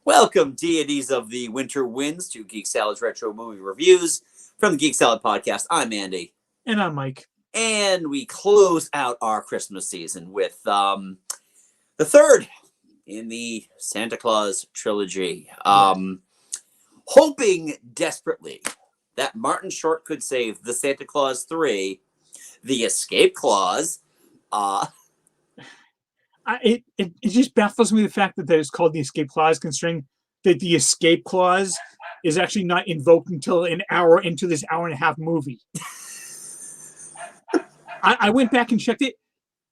Welcome, deities of the winter winds, to Geek Salad's retro movie reviews from the Geek Salad podcast. I'm Andy. And I'm Mike. And we close out our Christmas season with the third in the Santa Claus trilogy. Hoping desperately that Martin Short could save the Santa Claus 3, the Escape Clause. It just baffles me the fact that it's called the Escape Clause, considering that the Escape Clause is actually not invoked until an hour into this hour-and-a-half movie. I went back and checked it.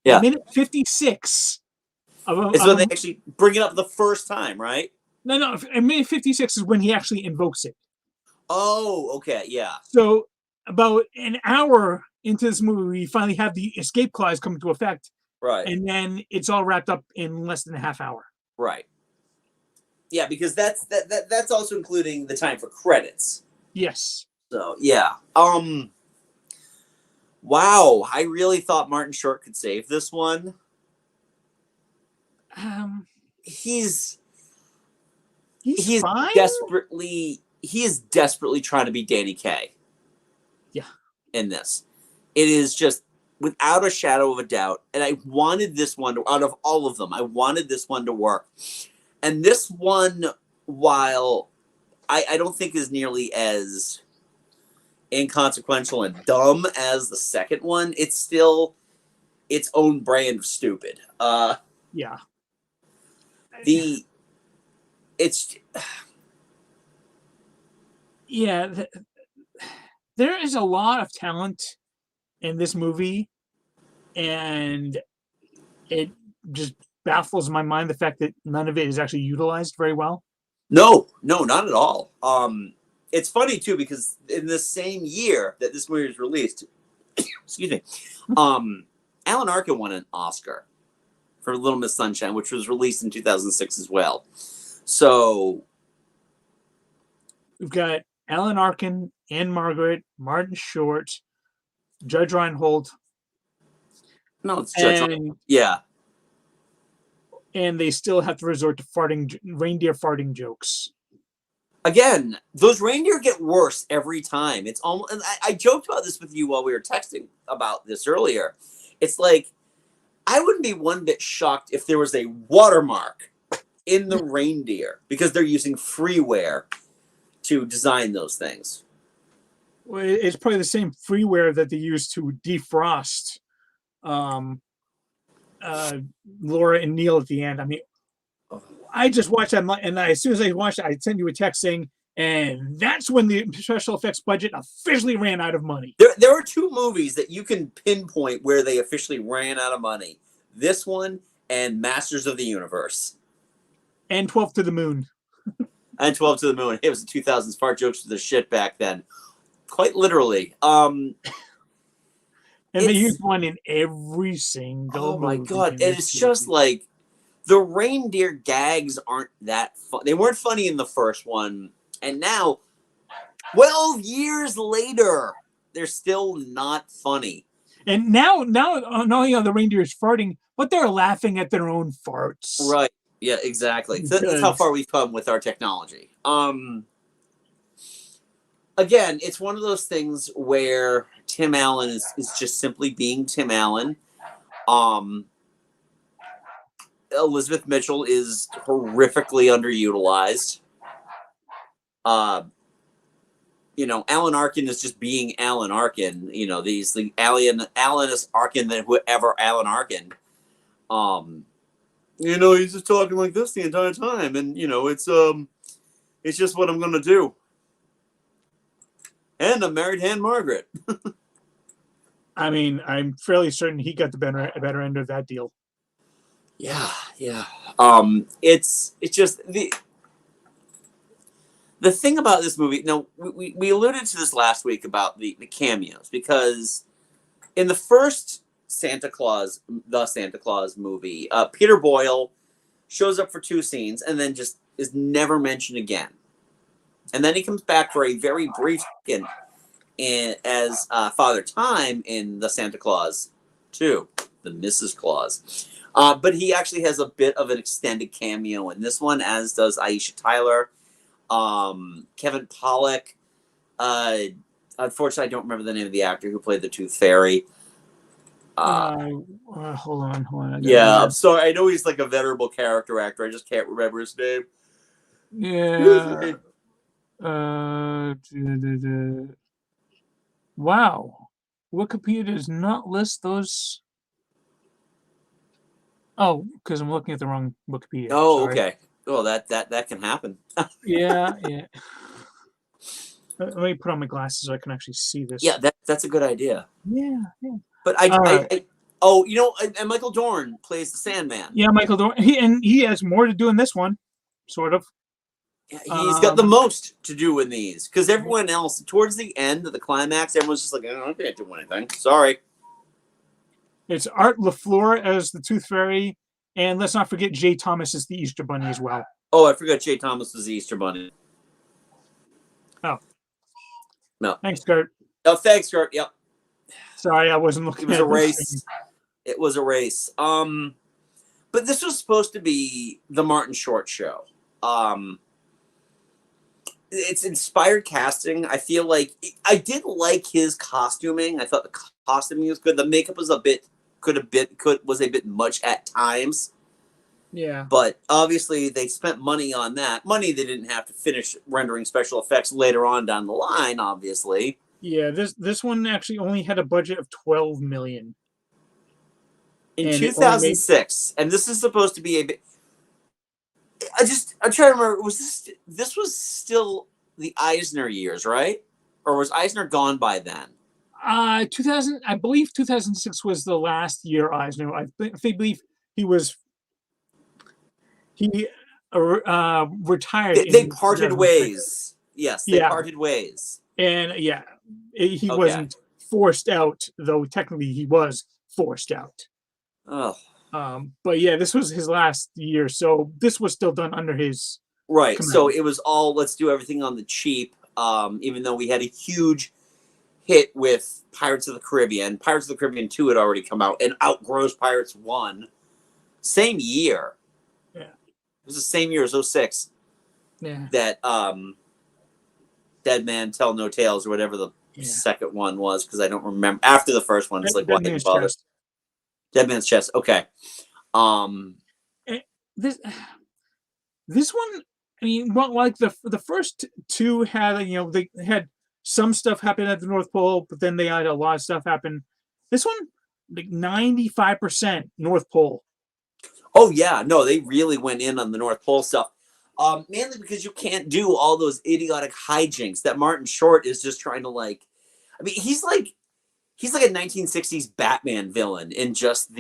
Yeah. Minute 56. Is when they actually bring it up the first time, right? No. Minute 56 is when he actually invokes it. Oh, okay, yeah. So about an hour into this movie, we finally have the Escape Clause come into effect. Right. And then it's all wrapped up in less than a half hour. Right. Yeah, because that's also including the time for credits. Yes. So, yeah. Wow, I really thought Martin Short could save this one. He's fine? He is desperately trying to be Danny Kaye. Yeah. In this. It is just without a shadow of a doubt. And I wanted this one, out of all of them, I wanted this one to work. And this one, while I don't think is nearly as inconsequential and dumb as the second one, it's still its own brand of stupid. Yeah. There is a lot of talent in this movie, and it just baffles my mind the fact that none of it is actually utilized very well. No, not at all. It's funny too, because in the same year that this movie was released, excuse me, Alan Arkin won an Oscar for Little Miss Sunshine, which was released in 2006 as well. So we've got Alan Arkin, Anne Margaret, Martin Short, Judge Reinhold. No, it's Judge Reinhold. Yeah. And they still have to resort to reindeer farting jokes. Again, those reindeer get worse every time. It's almost, and I joked about this with you while we were texting about this earlier. It's like, I wouldn't be one bit shocked if there was a watermark in the reindeer, because they're using freeware to design those things. Well, it's probably the same freeware that they use to defrost Laura and Neil at the end. I mean, I just watched that, and as soon as I watched it, I sent you a text saying, and that's when the special effects budget officially ran out of money. There are two movies that you can pinpoint where they officially ran out of money. This one and Masters of the Universe. And 12 to the Moon. And 12 to the Moon. It was the 2000s. Fart jokes were the shit back then. Quite literally. And they used one in every single movie. Oh my God. It's just like, the reindeer gags aren't that fun. They weren't funny in the first one. And now, 12 years later, they're still not funny. And now not only are the reindeers farting, but they're laughing at their own farts. Right. Yeah, exactly. So that's how far we've come with our technology. Again, it's one of those things where Tim Allen is just simply being Tim Allen. Elizabeth Mitchell is horrifically underutilized. Alan Arkin is just being Alan Arkin. The Alan Arkin than whoever Alan Arkin. He's just talking like this the entire time, and it's just what I'm gonna do. And I'm married to Anne Margaret. I mean, I'm fairly certain he got the better end of that deal. Yeah. It's just the thing about this movie. Now, we alluded to this last week about the cameos, because in the first Santa Claus movie, Peter Boyle shows up for 2 scenes and then just is never mentioned again. And then he comes back for a very brief second as Father Time in the Santa Claus 2, the Mrs. Claus. But he actually has a bit of an extended cameo in this one, as does Aisha Tyler, Kevin Pollak. Unfortunately, I don't remember the name of the actor who played the Tooth Fairy. Hold on. Yeah, I'm sorry. I know he's like a venerable character actor. I just can't remember his name. Yeah. Wow. Wikipedia does not list those. Oh, because I'm looking at the wrong Wikipedia. Oh, Sorry. okay. Oh, that can happen. Yeah. Let me put on my glasses so I can actually see this. Yeah, that's a good idea. Yeah. But and Michael Dorn plays the Sandman. Yeah, Michael Dorn. He has more to do in this one, sort of. He's got the most to do in these, because everyone else, towards the end of the climax, everyone's just like, I can't do anything. Sorry. It's Art LaFleur as the Tooth Fairy, and let's not forget Jay Thomas as the Easter Bunny as well. Oh, I forgot Jay Thomas was the Easter Bunny. Oh. No. Thanks, Kurt. Oh, thanks, Kurt. Yep. Sorry, I wasn't looking. It was a race. It was a race. But this was supposed to be the Martin Short show. It's inspired casting. I feel like I did like his costuming. I thought the costuming was good. The makeup was a bit much at times. Yeah. But obviously they spent money on that. Money they didn't have to finish rendering special effects later on down the line, obviously. Yeah, this one actually only had a budget of $12 million. In 2006, and this is supposed to be a bit. I'm trying to remember. This was still the Eisner years, right? Or was Eisner gone by then? 2000. I believe 2006 was the last year Eisner. I believe he retired. They parted ways. Yes, they parted ways. And yeah, he wasn't forced out, though technically he was forced out. Oh. But yeah, this was his last year, so this was still done under his right. command. So it was all, let's do everything on the cheap. Even though we had a huge hit with Pirates of the Caribbean. Pirates of the Caribbean 2 had already come out and outgrossed Pirates 1. Same year. Yeah. It was the same year as 06. Yeah. That Dead Man Tell No Tales, or whatever the second one was, because I don't remember. After the first one, it's like, why didn't you bother? Dead Man's Chest. Okay. This one, I mean, well, like the first two had, they had some stuff happen at the North Pole, but then they had a lot of stuff happen. This one, like 95% North Pole. Oh yeah, no, they really went in on the North Pole stuff. Mainly because you can't do all those idiotic hijinks that Martin Short is just trying to like. I mean, he's like a 1960s Batman villain in just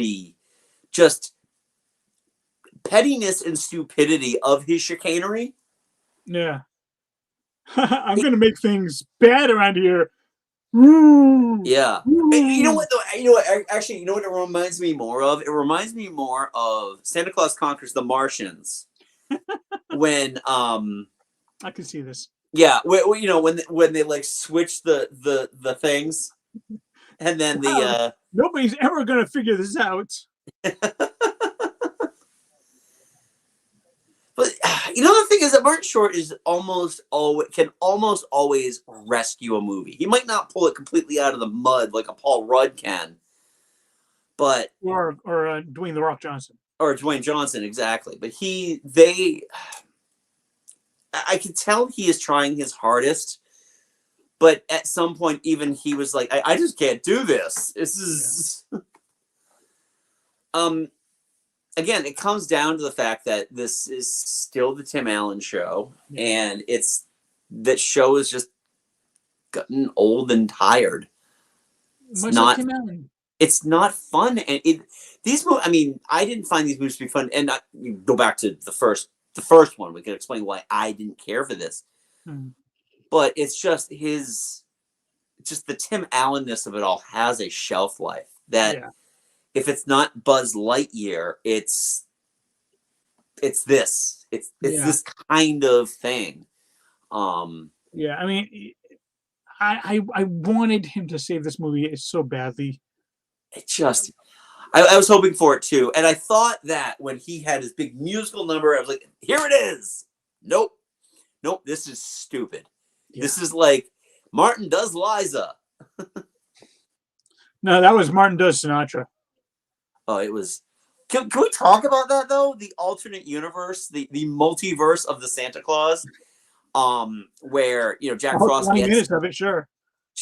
pettiness and stupidity of his chicanery. Yeah. I'm gonna make things bad around here. Woo! Yeah. Woo! You know what though? Actually, you know what it reminds me more of? It reminds me more of Santa Claus Conquers the Martians. When I can see this. Yeah, when they like switch the things, and then nobody's ever gonna figure this out. But the thing is that Martin Short is can almost always rescue a movie. He might not pull it completely out of the mud like a Paul Rudd can, but or Dwayne the Rock Johnson, or Dwayne Johnson, exactly. But I can tell he is trying his hardest, but at some point, even he was like, I just can't do this. This is Again, it comes down to the fact that this is still the Tim Allen show, and that show is just gotten old and tired. It's not Tim Allen. It's not fun, and these movies. I mean, I didn't find these movies to be fun. And go back to the first one. We can explain why I didn't care for this, but it's just the Tim Allenness of it all has a shelf life that. Yeah. If it's not Buzz Lightyear, it's this. It's this kind of thing. Yeah, I mean, I wanted him to save this movie so badly. I was hoping for it too, and I thought that when he had his big musical number, I was like, "Here it is." Nope, nope. This is stupid. Yeah. This is like Martin does Liza. No, that was Martin Does Sinatra. Oh, it was. Can we talk about that though? The alternate universe, the multiverse of the Santa Claus, where Jack Frost 20 gets. minutes of it, sure.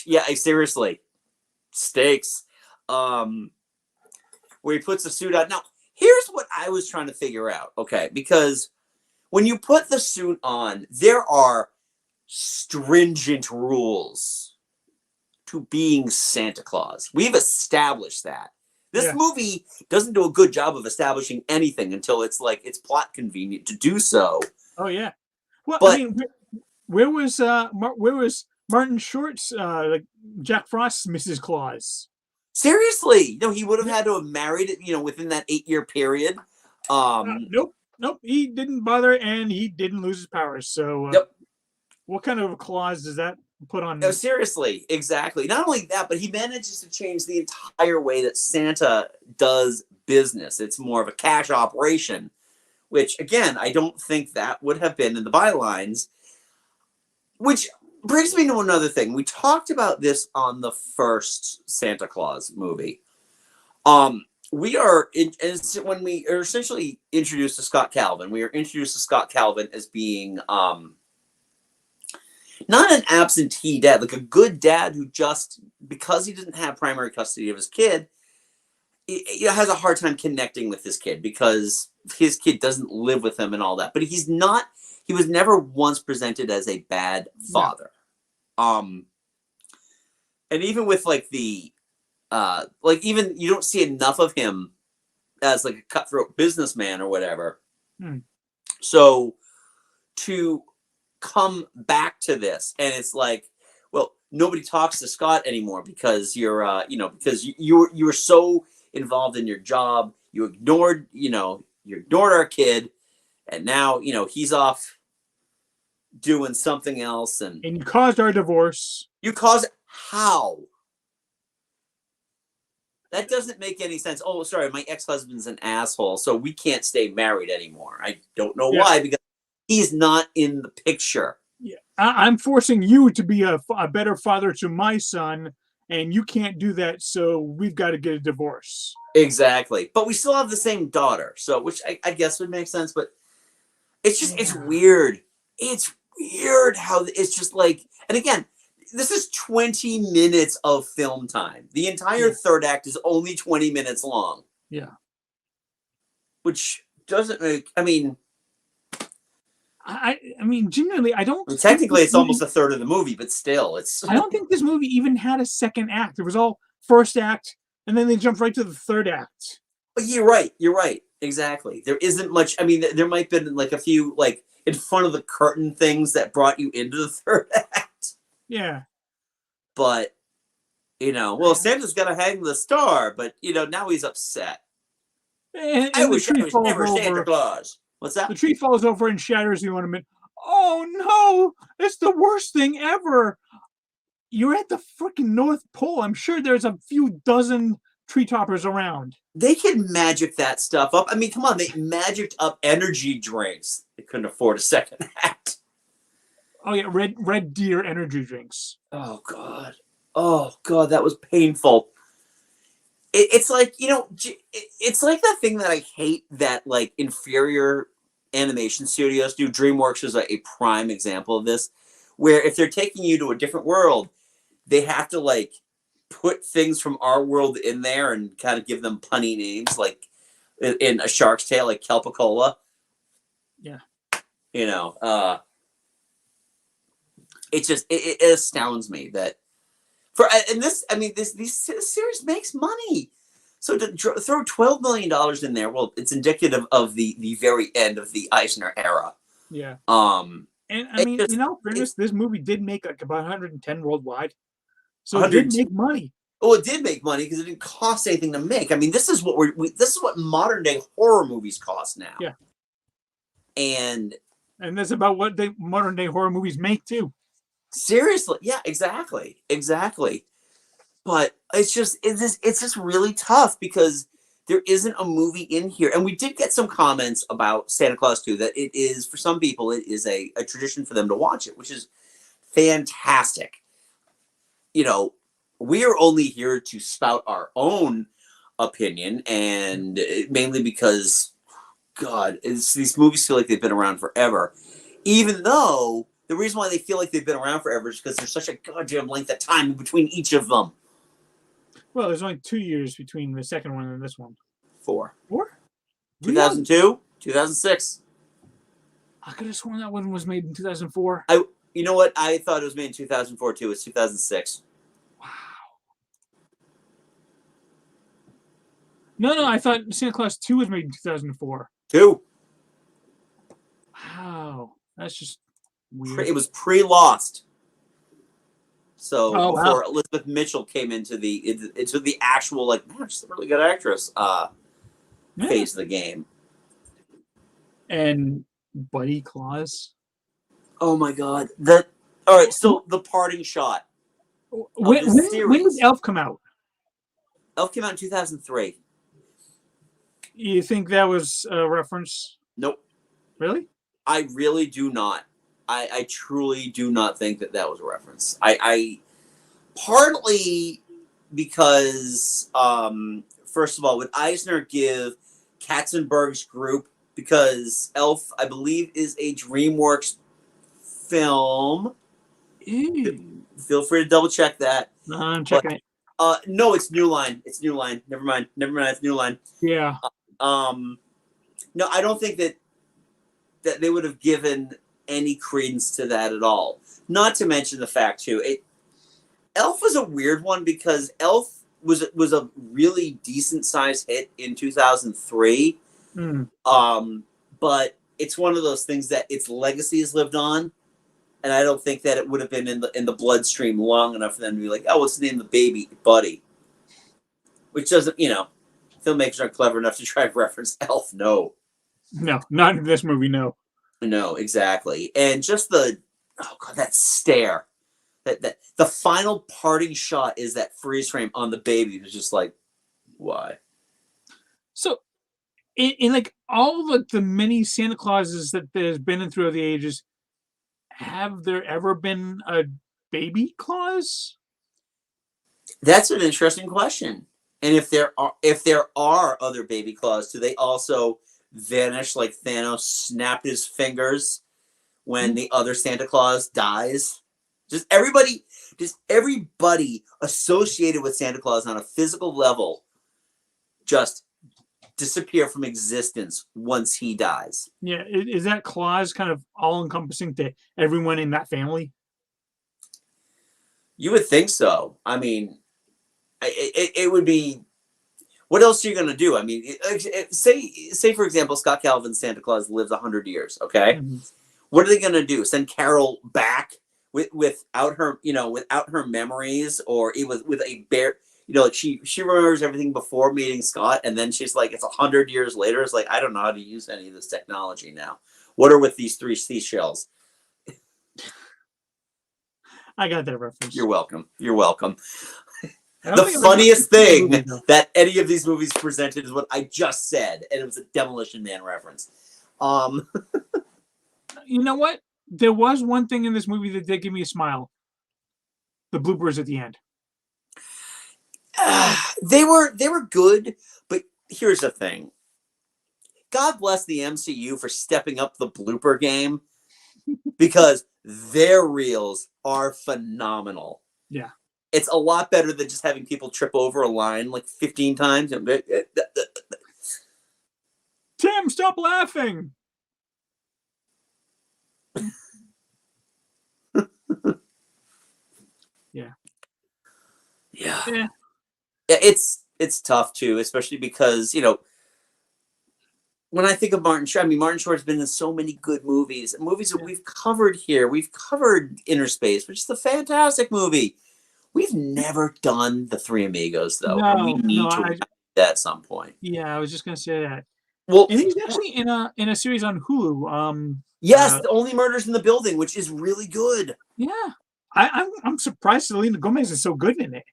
Yeah, seriously, stakes. Where he puts the suit on. Now, here's what I was trying to figure out. Okay, because when you put the suit on, there are stringent rules to being Santa Claus. We've established that. This movie doesn't do a good job of establishing anything until it's like it's plot convenient to do so. Oh yeah. Well, But, I mean, where was Martin Short's like Jack Frost's Mrs. Claus? Seriously, no, he would have had to have married it, within that 8-year period. Nope, he didn't bother, and he didn't lose his powers. So, yep. What kind of a clause does that put on? No, seriously, exactly. Not only that, but he manages to change the entire way that Santa does business. It's more of a cash operation, which, again, I don't think that would have been in the bylines. Which brings me to another thing. We talked about this on the first Santa Claus movie. When we are essentially introduced to Scott Calvin, we are introduced to Scott Calvin as being not an absentee dad, like a good dad who just, because he doesn't have primary custody of his kid, he has a hard time connecting with his kid because his kid doesn't live with him and all that. But he was never once presented as a bad father. And even with even you don't see enough of him as like a cutthroat businessman or whatever. So to come back to this, and it's like, well, nobody talks to Scott anymore because you're because you were so involved in your job, you ignored our kid, and now he's off doing something else, and you caused our divorce. You caused how? That doesn't make any sense. Oh, sorry, my ex-husband's an asshole, so we can't stay married anymore. I don't know why, because he's not in the picture. Yeah, I'm forcing you to be a better father to my son, and you can't do that, so we've got to get a divorce. Exactly. But we still have the same daughter, so which I guess would make sense, but it's just it's weird. It's weird how it's just like, and again, this is 20 minutes of film time. The entire third act is only 20 minutes long. Yeah. Which doesn't make, I mean, genuinely, I don't. Well, technically, it's almost a third of the movie, but still, it's. I don't think this movie even had a second act. It was all first act, and then they jumped right to the third act. But you're right. You're right. Exactly. There isn't much. I mean, there might have been like a few like in front of the curtain things that brought you into the third act. Yeah. But Santa's got to hang the star, but now he's upset. And I wish I was never Santa Claus. What's that? The tree falls over and shatters the ornament. Oh no! It's the worst thing ever. You're at the freaking North Pole. I'm sure there's a few dozen tree toppers around. They can magic that stuff up. I mean, come on, they magicked up energy drinks. They couldn't afford a second act. Oh yeah, red deer energy drinks. Oh god, that was painful. It's like it's like that thing that I hate that like inferior animation studios do. DreamWorks is a prime example of this, where if they're taking you to a different world, they have to like put things from our world in there and kind of give them punny names, like in A Shark's Tale, like Kelpicola. Yeah. It astounds me that this series makes money. So to throw $12 million in there, well, it's indicative of the very end of the Eisner era. Yeah. And I mean, this movie did make like about 110 worldwide. So it did make money. Oh, it did make money because it didn't cost anything to make. I mean, this is what this is what modern day horror movies cost now. Yeah. And that's about what modern day horror movies make too. Seriously, yeah, exactly. But it's just really tough because there isn't a movie in here. And we did get some comments about Santa Claus 2 that it is, for some people, it is a tradition for them to watch it, which is fantastic. You know, we are only here to spout our own opinion, and mainly because, God, these movies feel like they've been around forever. Even though the reason why they feel like they've been around forever is because there's such a goddamn length of time between each of them. Well, there's only 2 years between the second one and this one. 4. 4? 2002, 2006. I could have sworn that one was made in 2004. You know what? I thought it was made in 2004 too. It's 2006. Wow. No, I thought Santa Claus 2 was made in 2004. 2. Wow. That's just weird. It was pre-Lost. So before wow. Elizabeth Mitchell came into the actual, like, man, she's a really good actress phase of the game. And Buddy Claus. Oh my God. All right, so the parting shot. When did Elf come out? Elf came out in 2003. You think that was a reference? Nope. Really? I really do not. I truly do not think that was a reference. I partly because first of all, would Eisner give Katzenberg's group, because Elf, I believe, is a DreamWorks film. Feel free to double check that. No, I'm checking it. No, it's New Line. It's New Line. Never mind. It's New Line. Yeah. No, I don't think that they would have given any credence to that at all. Not to mention the fact too, Elf was a weird one because Elf was a really decent sized hit in 2003. But it's one of those things that its legacy has lived on, and I don't think that it would have been in the bloodstream long enough for them to be like, oh, let's name the baby Buddy. Which doesn't, filmmakers aren't clever enough to try to reference Elf. No, not in this movie. No, exactly. And just that stare, that the final parting shot is that freeze frame on the baby. It's just like, why? So, in like all the many Santa Clauses that there's been in throughout the ages, have there ever been a baby Claus? That's an interesting question. And if there are other baby Claus, do they also vanish like Thanos snapped his fingers when the other Santa Claus dies? Just everybody associated with Santa Claus on a physical level just disappear from existence once he dies. Yeah, is that Claus kind of all-encompassing to everyone in that family? You would think so. I mean, it would be. What else are you going to do? I mean, say for example, Scott Calvin's Santa Claus lives 100 years. Okay, what are they going to do? Send Carol back without her, without her memories, or with a bare, like she remembers everything before meeting Scott, and then she's like, it's 100 years later. It's like, I don't know how to use any of this technology now. What are with these 3 seashells? I got that reference. You're welcome. The funniest thing that any of these movies presented is what I just said, and it was a Demolition Man reference. You know what? There was one thing in this movie that did give me a smile. The bloopers at the end. They were good, but here's the thing. God bless the MCU for stepping up the blooper game, because their reels are phenomenal. Yeah. It's a lot better than just having people trip over a line like 15 times. Tim, stop laughing. Yeah. It's tough too, especially because, when I think of Martin Short, Martin Short's been in so many good movies that we've covered here. We've covered Inner Space, which is a fantastic movie. We've never done The Three Amigos, though. No, and we need to do that at some point. Yeah, I was just going to say that. Well, and he's actually in a series on Hulu. Yes, The Only Murders in the Building, which is really good. Yeah, I'm surprised Selena Gomez is so good in it.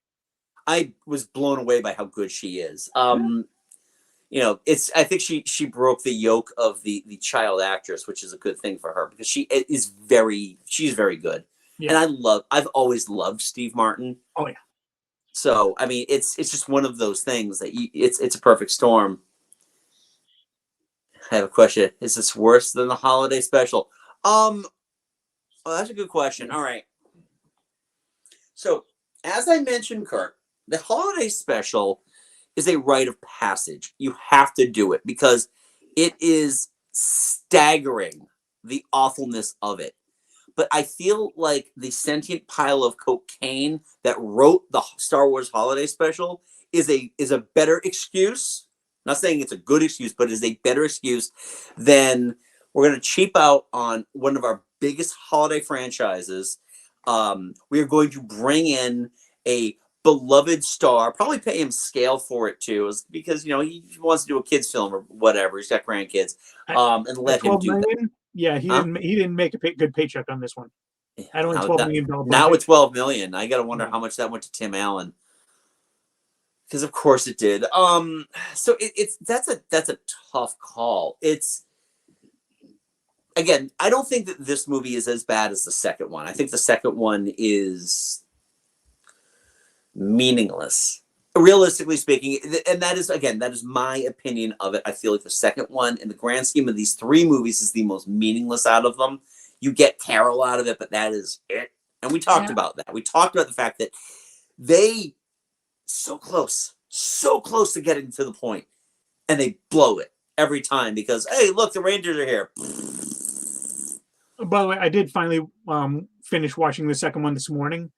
I was blown away by how good she is. I think she broke the yoke of the child actress, which is a good thing for her because she's very good. And Yeah. I've always loved Steve Martin. Oh yeah. So I mean, it's just one of those things that it's a perfect storm. I have a question. Is this worse than the holiday special? Well, that's a good question. All right. So, as I mentioned, Kurt, the holiday special is a rite of passage. You have to do it because it is staggering the awfulness of it. But I feel like the sentient pile of cocaine that wrote the Star Wars holiday special is a better excuse. I'm not saying it's a good excuse, but is a better excuse than we're going to cheap out on one of our biggest holiday franchises. We are going to bring in a beloved star, probably pay him scale for it too, because he wants to do a kids film or whatever. He's got grandkids, and let him 12 do that. million? Yeah, he Huh? didn't make a good paycheck on this one. Had only Now, $12 that, million now budget. with 12 million, I gotta wonder Yeah. how much that went to Tim Allen. Because of course it did. So that's a tough call. It's again, I don't think that this movie is as bad as the second one. I think the second one is meaningless, realistically speaking. And that is my opinion of it. I feel like the second one, in the grand scheme of these three movies, is the most meaningless out of them. You get Carol out of it, but that is it. And we talked Yeah. about that. We talked about the fact that they so close to getting to the point, and they blow it every time because hey, look, the Rangers are here. By the way, I did finally finish watching the second one this morning.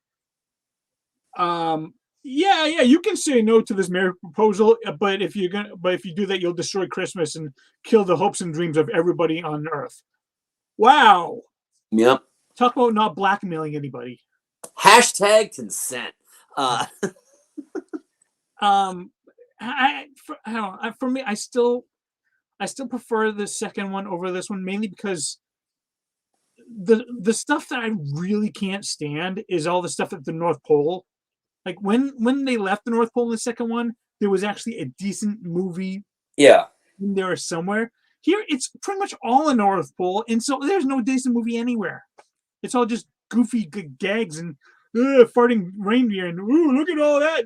Yeah, you can say no to this marriage proposal, but if you do that, you'll destroy Christmas and kill the hopes and dreams of everybody on Earth. Wow. Yep. Talk about not blackmailing anybody. Hashtag consent. I don't know. For me, I still prefer the second one over this one, mainly because the stuff that I really can't stand is all the stuff at the North Pole. Like when they left the North Pole in the second one, there was actually a decent movie Yeah. in there somewhere. Here, it's pretty much all a North Pole, and so there's no decent movie anywhere. It's all just goofy gags and farting reindeer and look at all that.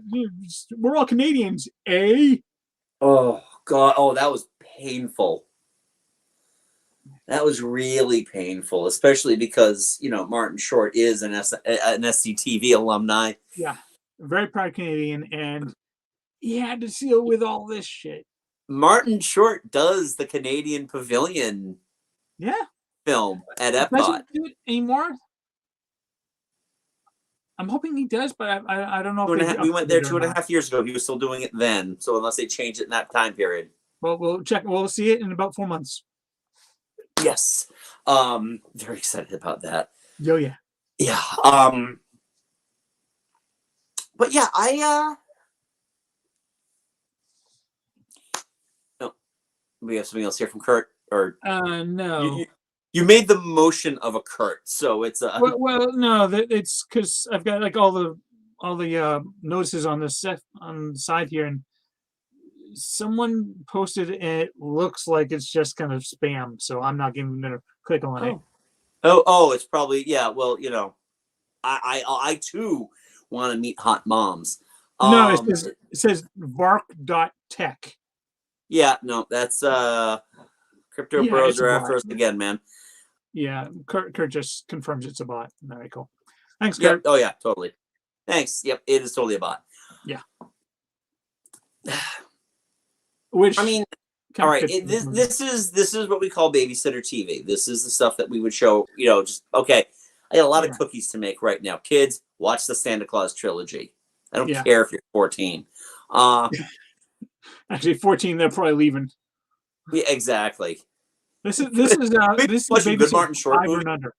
We're all Canadians, eh? Oh God. Oh, that was painful. That was really painful, especially because Martin Short is an SCTV alumni. Yeah, very proud Canadian, and he had to deal with all this shit. Martin Short does the Canadian Pavilion film at Epcot. Doesn't do it anymore. I'm hoping he does, but I don't know if we went there 2.5 years ago. He was still doing it then. So unless they changed it in that time period. Well, we'll check. We'll see it in about 4 months. Yes. Very excited about that. Oh yeah. Yeah. But yeah, no, we have something else here from Kurt, or no. You made the motion of a Kurt, so it's well no, it's because I've got like all the notices on the side here, and someone posted it looks like it's just kind of spam, so I'm not even gonna click on it. Oh, it's probably well, I too want to meet hot moms. No, it says vark.tech. Yeah, no, that's Crypto Bros are after us again, man. Yeah, Kurt just confirms it's a bot. Very cool. Thanks, Yep. Kurt. Oh yeah, totally. Thanks. Yep, it is totally a bot. Yeah. Which I mean, all right. This is what we call babysitter TV. This is the stuff that we would show. Just okay. I got a lot of cookies to make right now. Kids, watch the Santa Claus trilogy. I don't care if you're 14. Actually, 14. They're probably leaving. Yeah, exactly. This is good Martin Short 5 and under.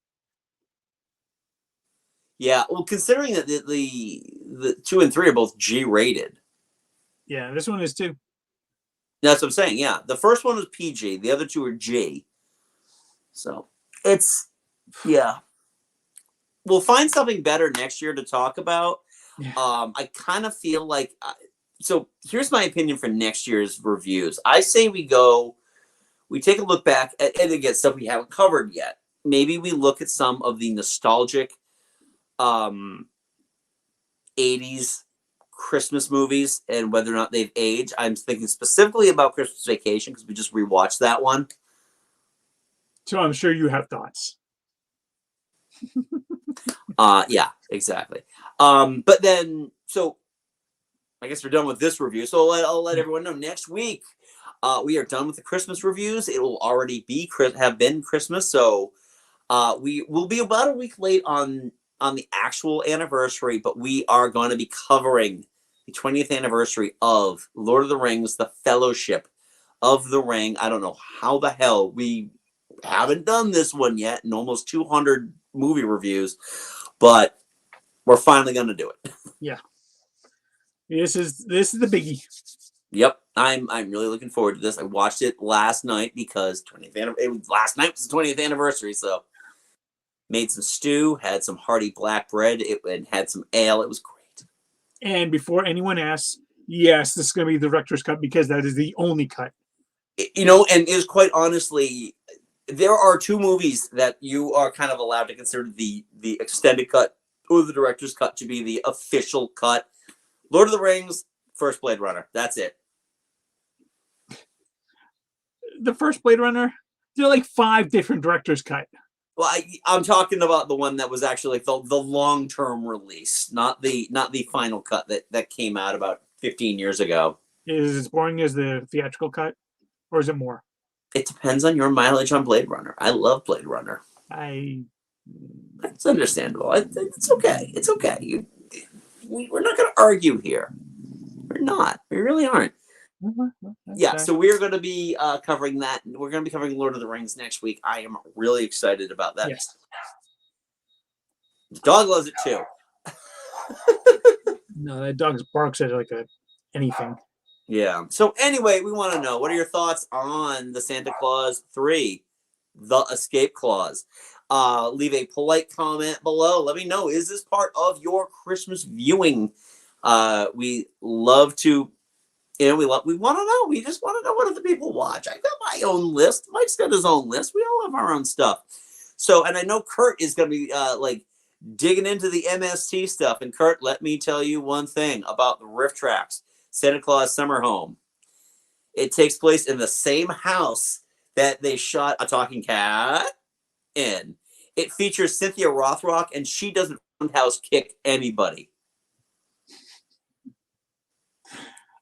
Yeah, well, considering that the 2 and 3 are both G rated. Yeah, this one is too. That's what I'm saying. Yeah, the first one was PG. The other 2 are G. So it's We'll find something better next year to talk about. Yeah. I kind of feel like So here's my opinion for next year's reviews. I say we take a look back at, and again, stuff we haven't covered yet. Maybe we look at some of the nostalgic 80s Christmas movies and whether or not they've aged. I'm thinking specifically about Christmas Vacation because we just rewatched that one. So I'm sure you have thoughts. Yeah, exactly. But then, so I guess we're done with this review. So I'll let everyone know next week we are done with the Christmas reviews. It will already have been Christmas, so we will be about a week late on the actual anniversary, but we are going to be covering the 20th anniversary of Lord of the Rings: The Fellowship of the Ring. I don't know how the hell we haven't done this one yet in almost 200 movie reviews, but we're finally going to do it. Yeah. This is the biggie. Yep, I'm really looking forward to this. I watched it last night because last night was the 20th anniversary, so made some stew, had some hearty black bread, and had some ale. It was great. And before anyone asks, yes, this is going to be the director's cut because that is the only cut. You know, and is quite honestly, there are two movies that you are kind of allowed to consider the extended cut or the director's cut to be the official cut. Lord of the Rings, first Blade Runner. That's it. The first Blade Runner, there are like 5 different director's cut. Well, I'm talking about the one that was actually the long-term release, not the final cut that came out about 15 years ago. Is it as boring as the theatrical cut, or is it more? It depends on your mileage on Blade Runner. I love Blade Runner. It's understandable. It's okay. It's okay. We're not going to argue here. We're not. We really aren't. Yeah, so we're going to be covering that. We're going to be covering Lord of the Rings next week. I am really excited about that. Yes. The dog loves it too. No, that dog barks at like anything. Yeah. So anyway, we want to know, what are your thoughts on the Santa Claus 3, The Escape Clause? Leave a polite comment below. Let me know, is this part of your Christmas viewing? We love to, we want to know. We just want to know what other people watch. I got my own list. Mike's got his own list. We all have our own stuff. So, and I know Kurt is going to be digging into the MST stuff. And Kurt, let me tell you one thing about the riff tracks. Santa Claus Summer Home. It takes place in the same house that they shot A Talking Cat in. It features Cynthia Rothrock, and she doesn't roundhouse kick anybody.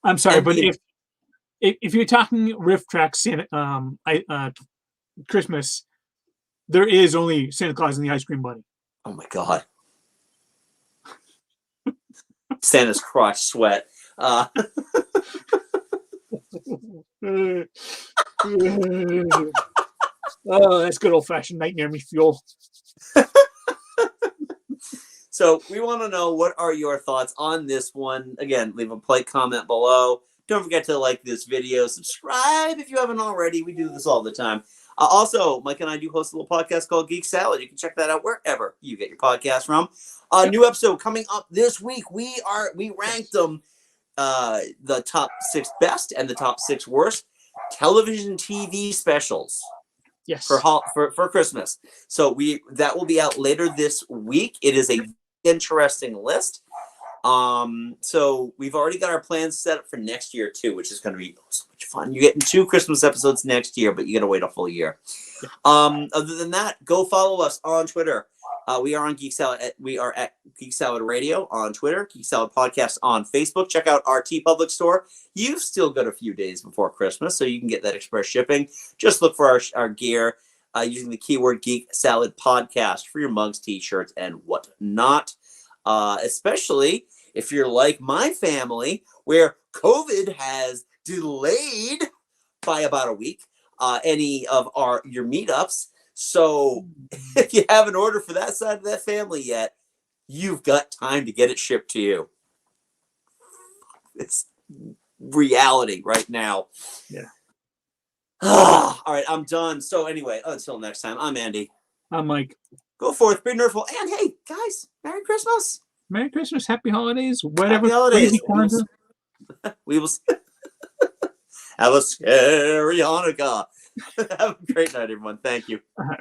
I'm sorry, but if you're talking riff tracks in Christmas, there is only Santa Claus and the Ice Cream Bunny. Oh my God. Santa's crotch sweat. Oh, that's good old-fashioned nightmare me fuel. So we want to know, what are your thoughts on this one? Again, leave a polite comment below. Don't forget to like this video. Subscribe if you haven't already. We do this all the time. Also, Mike and I do host a little podcast called Geek Salad. You can check that out wherever you get your podcast from. New episode coming up this week. We ranked them the top 6 best and the top 6 worst television TV specials. Yes. For Christmas. So that will be out later this week. It is a interesting list. So we've already got our plans set up for next year too, which is going to be so much fun. You're getting 2 Christmas episodes next year, but you got to wait a full year. Yeah. Other than that, go follow us on Twitter. We are on Geek Salad. We are at Geek Salad Radio on Twitter, Geek Salad Podcast on Facebook. Check out our TeePublic store. You've still got a few days before Christmas, so you can get that express shipping. Just look for our gear using the keyword Geek Salad Podcast for your mugs, t-shirts, and whatnot. Especially if you're like my family, where COVID has delayed by about a week any of your meetups. So if you haven't ordered for that side of that family yet, you've got time to get it shipped to you. It's reality right now. Yeah. All right, I'm done. So anyway, until next time, I'm Andy. I'm Mike. Go forth, be nerdful, and hey, guys, Merry Christmas. Merry Christmas, Happy Holidays, whatever. Happy holidays. We will have a scary Hanukkah. Have a great night, everyone. Thank you. All right,